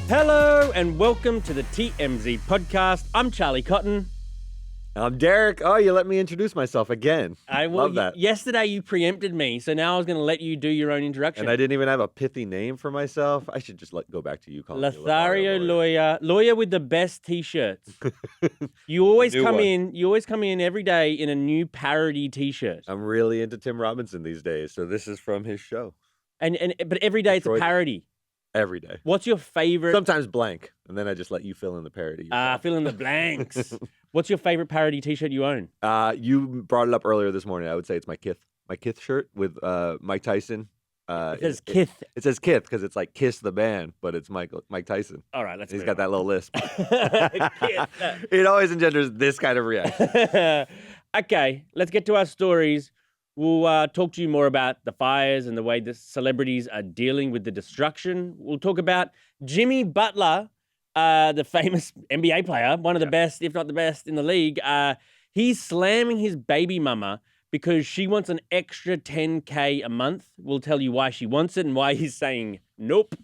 Hello and welcome to the TMZ podcast. I'm Charlie Cotton. I'm Derek. Oh, you let me introduce myself again. Love that. Yesterday you preempted me, so now I was going to let you do your own introduction. And I didn't even have a pithy name for myself. I should just go back to you calling me Lothario Lawyer with the best t-shirts. You always come in every day in a new parody t-shirt. I'm really into Tim Robinson these days, so this is from his show. But every day it's a parody. Every day. What's your favorite? Sometimes blank, and then I just let you fill in the parody. Fill in the blanks. What's your favorite parody t-shirt you own? You brought it up earlier this morning. I would say it's my Kith shirt with Mike Tyson. It says Kith. It says Kith because it's like Kiss the band, but it's Mike Tyson. All right, He's got that little lisp. Kith. It always engenders this kind of reaction. Okay, let's get to our stories. We'll talk to you more about the fires and the way the celebrities are dealing with the destruction. We'll talk about Jimmy Butler, the famous NBA player, one of the best, if not the best, in the league. He's slamming his baby mama because she wants an extra $10K a month. We'll tell you why she wants it and why he's saying nope.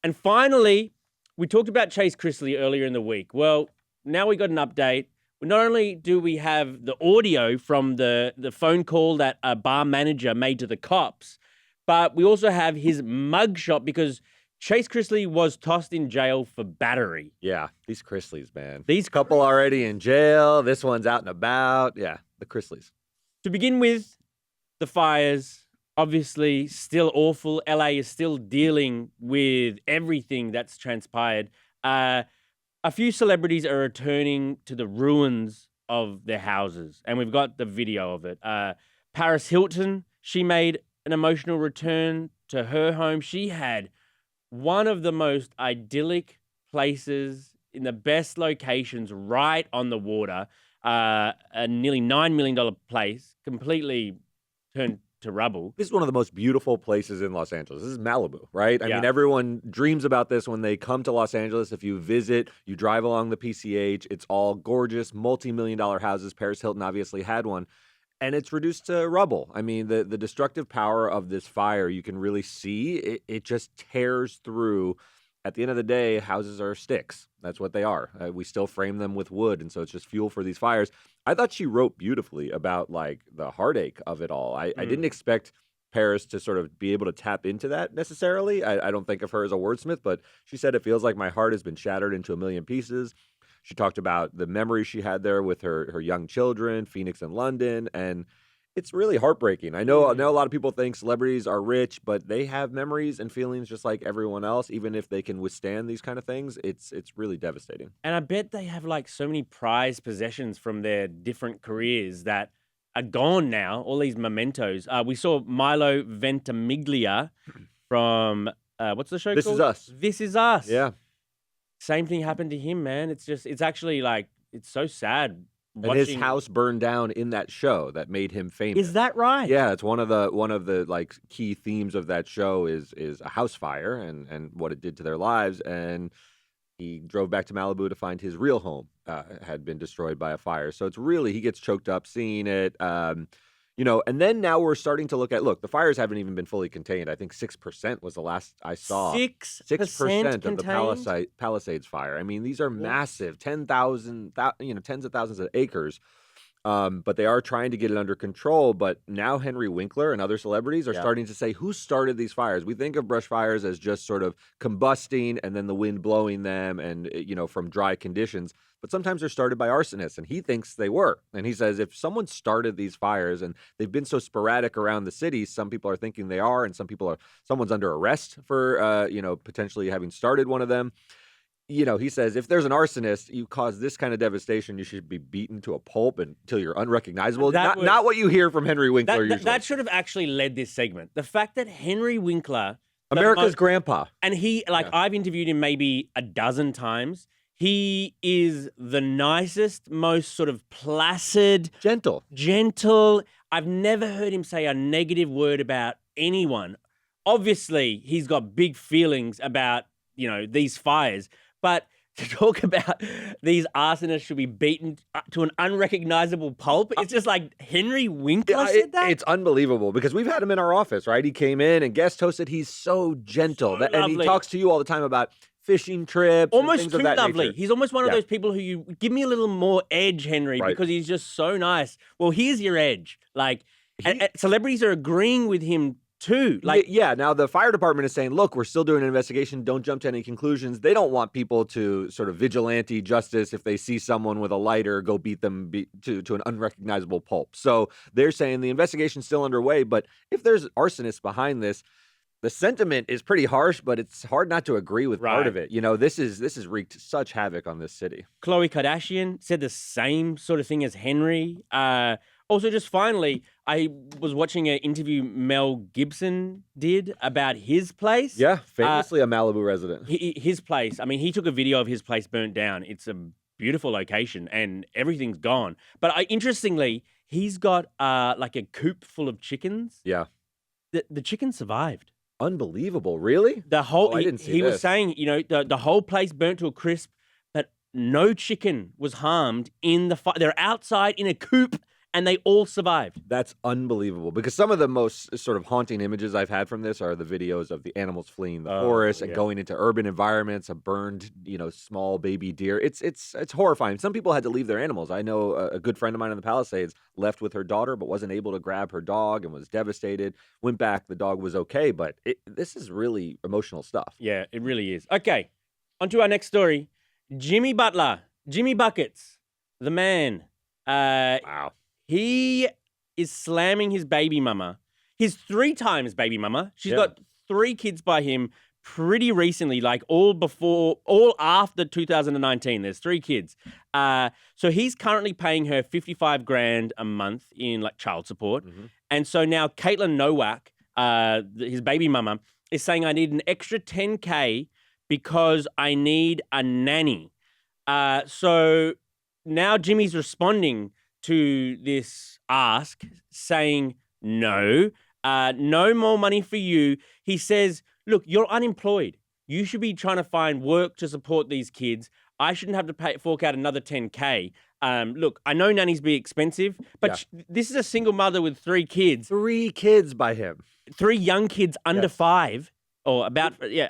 And finally, we talked about Chase Chrisley earlier in the week. Well, now we got an update. Not only do we have the audio from the phone call that a bar manager made to the cops, but we also have his mugshot because Chase Chrisley was tossed in jail for battery. Yeah, these Chrisleys, man. These couple already in jail. This one's out and about. Yeah, the Chrisleys. To begin with, the fires, obviously still awful. LA is still dealing with everything that's transpired. A few celebrities are returning to the ruins of their houses, and we've got the video of it. Paris Hilton, she made an emotional return to her home. She had one of the most idyllic places in the best locations right on the water, a nearly $9 million place, completely turned to rubble. This is one of the most beautiful places in Los Angeles. This is Malibu, right? I mean, everyone dreams about this when they come to Los Angeles. If you visit, you drive along the PCH, it's all gorgeous, multi-million-dollar houses. Paris Hilton obviously had one. And it's reduced to rubble. I mean, the destructive power of this fire, you can really see. It just tears through. At the end of the day, houses are sticks. That's what they are. We still frame them with wood, and so it's just fuel for these fires. I thought she wrote beautifully about, like, the heartache of it all. I didn't expect Paris to sort of be able to tap into that necessarily. I don't think of her as a wordsmith, but she said, "It feels like my heart has been shattered into a million pieces." She talked about the memories she had there with her young children, Phoenix and London, and it's really heartbreaking. I know a lot of people think celebrities are rich, but they have memories and feelings just like everyone else. Even if they can withstand these kind of things, it's really devastating. And I bet they have like so many prized possessions from their different careers that are gone now, all these mementos. We saw Milo Ventimiglia from, what's the show called? This Is Us. This Is Us. Yeah. Same thing happened to him, man. It's actually like, it's so sad. And his house burned down in that show that made him famous. Is that right? Yeah, it's one of the like key themes of that show is a house fire and what it did to their lives. And he drove back to Malibu to find his real home had been destroyed by a fire. So it's really, he gets choked up seeing it. And then now we're starting to look at, the fires haven't even been fully contained. I think 6% was the last I saw. 6% of the Palisades fire. I mean, these are massive, 10,000, tens of thousands of acres. But they are trying to get it under control. But now Henry Winkler and other celebrities are starting to say, who started these fires? We think of brush fires as just sort of combusting and then the wind blowing them and, from dry conditions. But sometimes they're started by arsonists, and he thinks they were. And he says if someone started these fires and they've been so sporadic around the city, some people are thinking they are, and someone's under arrest for, potentially having started one of them. He says, if there's an arsonist, you cause this kind of devastation, you should be beaten to a pulp until you're unrecognizable. Not what you hear from Henry Winkler usually. That should have actually led this segment. The fact that Henry Winkler... America's grandpa. And he, I've interviewed him maybe a dozen times. He is the nicest, most sort of placid... Gentle. I've never heard him say a negative word about anyone. Obviously, he's got big feelings about, these fires. But to talk about these arsonists should be beaten to an unrecognizable pulp, it's just like Henry Winkler said that? It's unbelievable because we've had him in our office, right? He came in and guest hosted. He's so gentle. And he talks to you all the time about fishing trips, and Almost things too of that lovely. nature. He's almost one of Yeah. those people who you give me a little more edge, Henry, Right. because he's just so nice. Well, here's your edge. Like, He- and celebrities are agreeing with him too. Like, yeah, now the fire department is saying, look, we're still doing an investigation. Don't jump to any conclusions. They don't want people to sort of vigilante justice if they see someone with a lighter, go beat them to an unrecognizable pulp. So they're saying the investigation's still underway, but if there's arsonists behind this, the sentiment is pretty harsh, but it's hard not to agree with part of Right. it. You know, this has wreaked such havoc on this city. Khloe Kardashian said the same sort of thing as Henry. Also, just finally, I was watching an interview Mel Gibson did about his place. Yeah, famously a Malibu resident. His place. I mean, he took a video of his place burnt down. It's a beautiful location, and everything's gone. But interestingly, he's got like a coop full of chickens. Yeah. The chickens survived. Unbelievable. Really? The whole I didn't see he was this. saying, you know, the whole place burnt to a crisp, but no chicken was harmed in the fire. They're outside in a coop, and they all survived. That's unbelievable, because some of the most sort of haunting images I've had from this are the videos of the animals fleeing the forest and yeah. going into urban environments, a burned, small baby deer. It's horrifying. Some people had to leave their animals. I know a good friend of mine in the Palisades left with her daughter, but wasn't able to grab her dog and was devastated. Went back, the dog was okay, but this is really emotional stuff. Yeah, it really is. Okay, on to our next story. Jimmy Butler, Jimmy Buckets, the man. Wow. He is slamming his baby mama. His 3 times baby mama. She's got 3 kids by him pretty recently, like all after 2019. There's 3 kids. So he's currently paying her $55,000 a month in like child support. Mm-hmm. And so now Caitlin Nowak, his baby mama, is saying, I need an extra $10,000 because I need a nanny. So now Jimmy's responding to this ask, saying, no more money for you. He says, look, you're unemployed. You should be trying to find work to support these kids. I shouldn't have to fork out another $10,000. Look, I know nannies be expensive, but this is a single mother with 3 kids. 3 kids by him. 3 young kids under 5. Or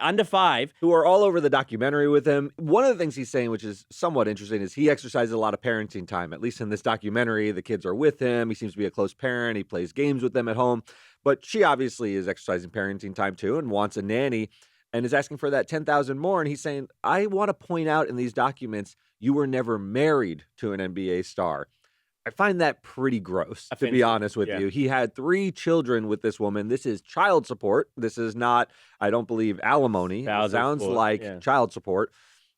under 5. Who are all over the documentary with him. One of the things he's saying, which is somewhat interesting, is he exercises a lot of parenting time. At least in this documentary, the kids are with him. He seems to be a close parent. He plays games with them at home. But she obviously is exercising parenting time too and wants a nanny and is asking for that $10,000 more. And he's saying, I want to point out in these documents, you were never married to an NBA star. I find that pretty gross, to be honest with you. He had 3 children with this woman. This is child support. This is not, I don't believe, alimony. It sounds like child support.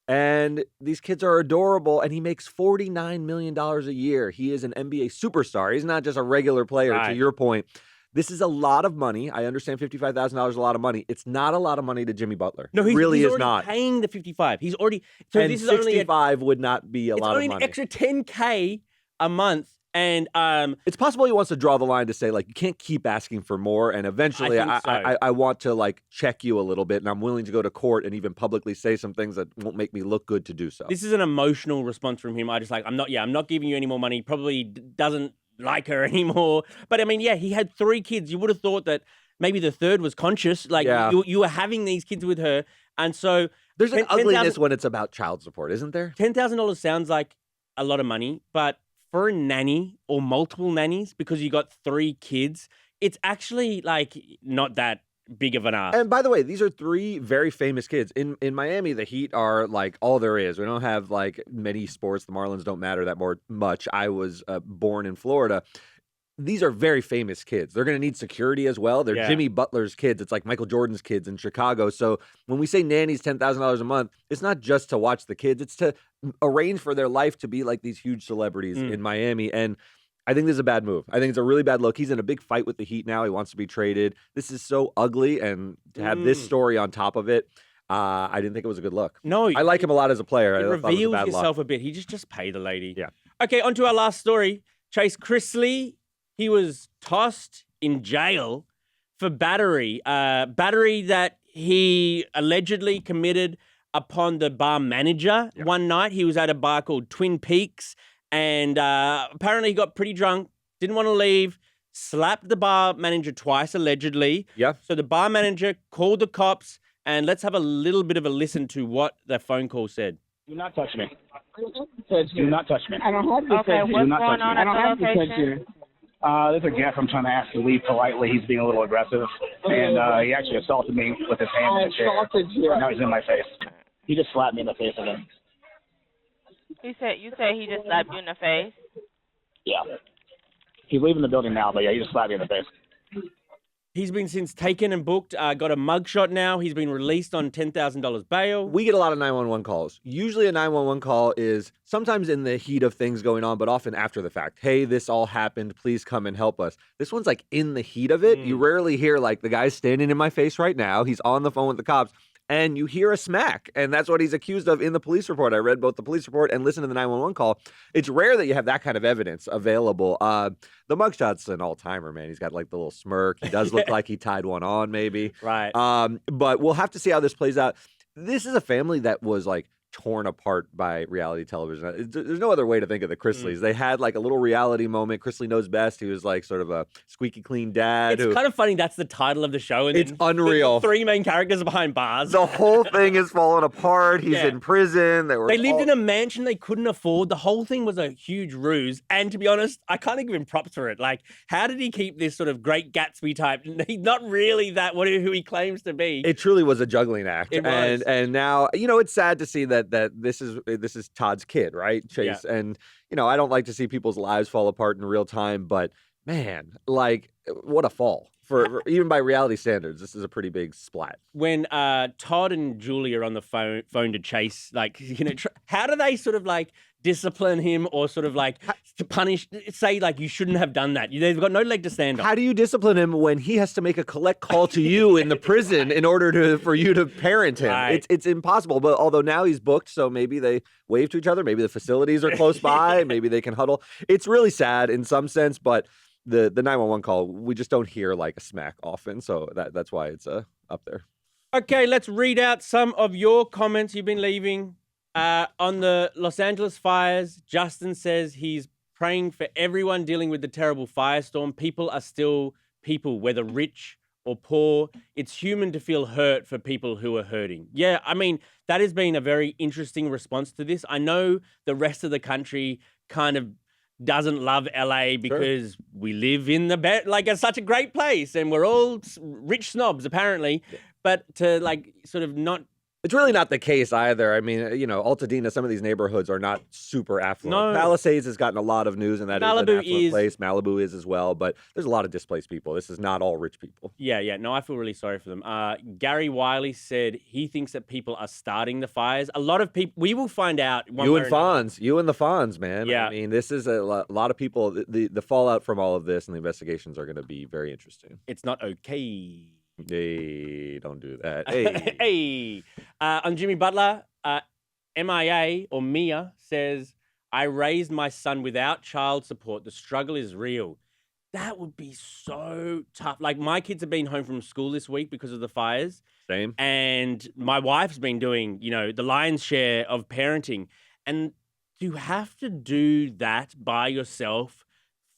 And these kids are adorable, and he makes $49 million a year. He is an NBA superstar. He's not just a regular player, to your point. This is a lot of money. I understand $55,000 is a lot of money. It's not a lot of money to Jimmy Butler. No, he's really already not paying the 55. He's already. So and this is 65 would not be a lot of money. It's only an extra $10,000 a month. And it's possible he wants to draw the line to say, like, you can't keep asking for more, and eventually I want to like check you a little bit, and I'm willing to go to court and even publicly say some things that won't make me look good to do so. This is an emotional response from him. I'm not giving you any more money. Probably doesn't like her anymore. But I mean, he had 3 kids. You would have thought that maybe the 3rd was conscious. Like you were having these kids with her, and so there's an ugliness when it's about child support, isn't there? $10,000 sounds like a lot of money, but for a nanny or multiple nannies, because you got 3 kids, it's actually like not that big of an ask. And by the way, these are 3 very famous kids. In Miami, the Heat are like all there is. We don't have like many sports. The Marlins don't matter that much. I was born in Florida. These are very famous kids. They're going to need security as well. They're Jimmy Butler's kids. It's like Michael Jordan's kids in Chicago. So when we say nannies $10,000 a month, it's not just to watch the kids. It's to arrange for their life to be like these huge celebrities in Miami. And I think this is a bad move. I think it's a really bad look. He's in a big fight with the Heat now. He wants to be traded. This is so ugly. And to have this story on top of it, I didn't think it was a good look. No. I like him a lot as a player. It reveals yourself a bit. He just pay the lady. Yeah. Okay, on to our last story. Chase Chrisley. He was tossed in jail for battery. Battery that he allegedly committed upon the bar manager. One night he was at a bar called Twin Peaks, and apparently he got pretty drunk, didn't want to leave, slapped the bar manager twice, allegedly. Yeah. So the bar manager called the cops. And let's have a little bit of a listen to what the phone call said. Do not touch me. Do not touch me. I don't have to Okay, touch you. what's Do not going touch on me. I at don't have the to touch location? you. There's a guest I'm trying to ask to leave politely. He's being a little aggressive, and he actually assaulted me with his hand I in the chair. assaulted you. Now he's in my face. He just slapped me in the face again. You said he just slapped you in the face? Yeah. He's leaving the building now, but yeah, he just slapped me in the face. He's been since taken and booked, got a mugshot now. He's been released on $10,000 bail. We get a lot of 911 calls. Usually a 911 call is sometimes in the heat of things going on, but often after the fact. Hey, this all happened. Please come and help us. This one's like in the heat of it. You rarely hear like the guy's standing in my face right now. He's on the phone with the cops. And you hear a smack, and that's what he's accused of in the police report. I read both the police report and listened to the 911 call. It's rare that you have that kind of evidence available. The mugshot's an all-timer, man. He's got like the little smirk. He does look like he tied one on, maybe. Right. But we'll have to see how this plays out. This is a family that was like torn apart by reality television. There's no other way to think of the Chrisleys. They had like a little reality moment. Chrisley Knows Best. He was like sort of a squeaky clean dad. It's kind of funny that's the title of the show. And It's then unreal. The three main characters are behind bars. The whole thing is falling apart. He's in prison. They lived in a mansion they couldn't afford. The whole thing was a huge ruse. And to be honest, I can't give him props for it. Like, how did he keep this sort of Great Gatsby type? He's not really who he claims to be. It truly was a juggling act. It was. And now, it's sad to see that this is Todd's kid, right? Chase. Yeah. And, I don't like to see people's lives fall apart in real time, but man, like, what a fall. For even by reality standards, this is a pretty big splat. When Todd and Julie are on the phone to Chase, like, how do they sort of like discipline him or sort of like to punish, say like you shouldn't have done that? They've got no leg to stand on. How do you discipline him when he has to make a collect call to you in the prison in order for you to parent him? Right. It's impossible. But although now he's booked, so maybe they wave to each other. Maybe the facilities are close by. Maybe they can huddle. It's really sad in some sense, but the 911 call, we just don't hear like a smack often. So that's why it's up there. Okay, let's read out some of your comments you've been leaving. On the Los Angeles fires, Justin says he's praying for everyone dealing with the terrible firestorm. People are still people, whether rich or poor. It's human to feel hurt for people who are hurting. Yeah, I mean, that has been a very interesting response to this. I know the rest of the country kind of doesn't love LA because we live in it's such a great place and we're all rich snobs apparently. Yeah. But to like sort of not. It's really not the case either. I mean, Altadena, some of these neighborhoods are not super affluent. No. Palisades has gotten a lot of news, and that Malibu is an affluent is. place. Malibu is as well, but there's a lot of displaced people. This is not all rich people. Yeah. No, I feel really sorry for them. Gary Wiley said he thinks that people are starting the fires. A lot of people, we will find out. You and the Fonz, man. Yeah. I mean, this is a lot of people. The fallout from all of this and the investigations are going to be very interesting. It's not okay. Hey, don't do that. Hey. Hey. On Jimmy Butler, MIA or Mia says, I raised my son without child support. The struggle is real. That would be so tough. Like, my kids have been home from school this week because of the fires. Same. And my wife's been doing, the lion's share of parenting. And to have to do that by yourself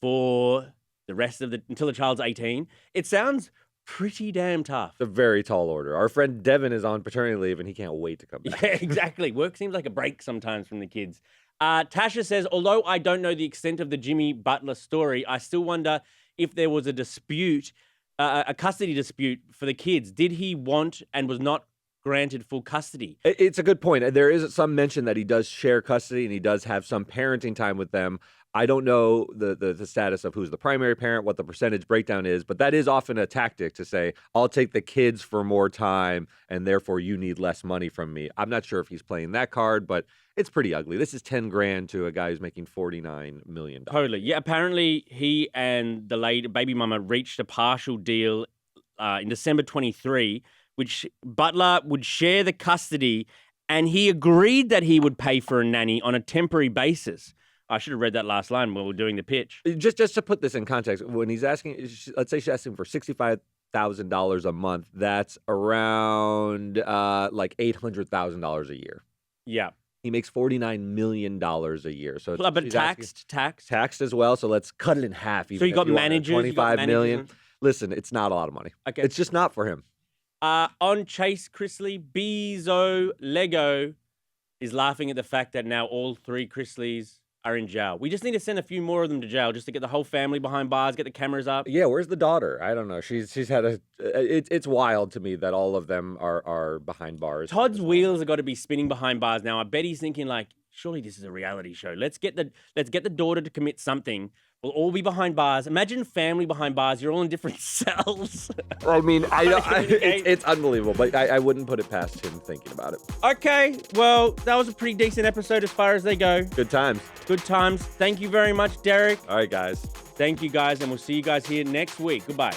for the rest of until the child's 18, it sounds pretty damn tough. It's a very tall order. Our friend Devin is on paternity leave, and he can't wait to come back. Yeah, exactly. Work seems like a break sometimes from the kids. Tasha says, although I don't know the extent of the Jimmy Butler story, I still wonder if there was a dispute, a custody dispute for the kids. Did he want and was not granted full custody? It's a good point. There is some mention that he does share custody and he does have some parenting time with them. I don't know the status of who's the primary parent, what the percentage breakdown is, but that is often a tactic to say, I'll take the kids for more time and therefore you need less money from me. I'm not sure if he's playing that card, but it's pretty ugly. This is $10,000 to a guy who's making $49 million. Totally. Yeah, apparently he and the lady baby mama reached a partial deal in December 23, which Butler would share the custody, and he agreed that he would pay for a nanny on a temporary basis. I should have read that last line when we were doing the pitch. Just to put this in context, when he's asking, let's say she's asking for $65,000 a month, that's around like $800,000 a year. Yeah. He makes $49 million a year. So but taxed as well. So let's cut it in half. So you got managers, $25 million. Listen, it's not a lot of money. Okay. It's just not for him. On Chase Chrisley, Bezo Lego is laughing at the fact that now all 3 Chrisleys are in jail. We just need to send a few more of them to jail just to get the whole family behind bars, get the cameras up. Yeah, where's the daughter? I don't know. She's had a. It's wild to me that all of them are behind bars. Todd's wheels have got to be spinning behind bars now. I bet he's thinking like, surely this is a reality show. Let's get the daughter to commit something. We'll all be behind bars. Imagine family behind bars. You're all in different cells. I mean, it's unbelievable, but I wouldn't put it past him thinking about it. Okay, well, that was a pretty decent episode as far as they go. Good times. Good times. Thank you very much, Derek. All right, guys. Thank you, guys, and we'll see you guys here next week. Goodbye.